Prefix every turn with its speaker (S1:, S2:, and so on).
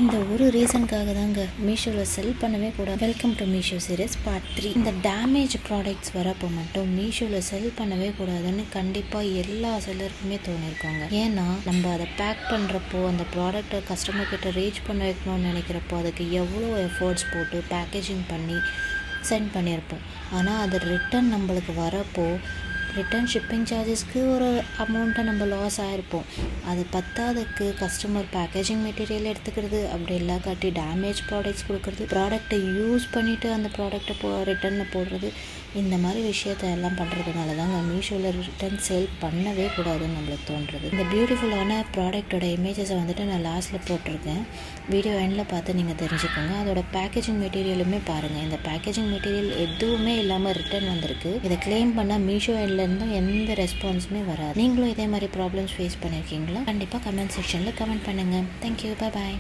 S1: இந்த ஒரு ரீசனுக்காக தாங்க மீஷோவில் செல் பண்ணவே கூடாது. Welcome to Meesho series part 3. இந்த டேமேஜ் ப்ராடக்ட்ஸ் வரப்போ மட்டும் மீஷோவில் செல் பண்ணவே கூடாதுன்னு கண்டிப்பாக எல்லா செல்லருக்குமே தோணியிருக்காங்க. ஏன்னா நம்ம அதை பேக் பண்ணுறப்போ அந்த ப்ராடக்டை கஸ்டமர் கிட்ட ரீச் பண்ண வைக்கணும்னு நினைக்கிறப்போ அதுக்கு எவ்வளோ எஃபர்ட்ஸ் போட்டு பேக்கேஜிங் பண்ணி சென்ட் பண்ணியிருப்போம். ஆனால் அது ரிட்டன் நம்மளுக்கு வரப்போ ரிட்டன் ஷிப்பிங் சார்ஜஸ்க்கு ஒரு அமௌண்ட்டை நம்ம லாஸ் ஆகிருப்போம். அது பத்தாததுக்கு கஸ்டமர் பேக்கேஜிங் மெட்டீரியல் எடுத்துக்கிறது, அப்படி இல்லாக்காட்டி டேமேஜ் ப்ராடக்ட்ஸ் கொடுக்குறது, ப்ராடக்டை யூஸ் பண்ணிவிட்டு அந்த ப்ராடக்டை ரிட்டனில் போடுறது, இந்த மாதிரி விஷயத்த எல்லாம் பண்ணுறதுனால தாங்க மீஷோவில் ரிட்டன் சேல் பண்ணவே கூடாதுன்னு நம்மளுக்கு தோன்றுறது. இந்த பியூட்டிஃபுல்லான ப்ராடக்டோட இமேஜஸை வந்துட்டு நான் லாஸ்ட்டில் போட்டிருக்கேன். வீடியோ எண்டில் பார்த்து நீங்கள் தெரிஞ்சுக்கோங்க. அதோட பேக்கேஜிங் மெட்டீரியலுமே பாருங்கள். இந்த பேக்கேஜிங் மெட்டீரியல் எதுவுமே இல்லாமல் ரிட்டன் வந்திருக்கு. இதை கிளைம் பண்ணால் மீஷோ எண்ட்லேருந்தும் எந்த ரெஸ்பான்ஸுமே வராது. நீங்களும் இதே மாதிரி ப்ராப்ளம்ஸ் ஃபேஸ் பண்ணியிருக்கீங்களா? கண்டிப்பாக கமெண்ட் செக்ஷனில் கமெண்ட் பண்ணுங்கள். தேங்க்யூ, பாய்.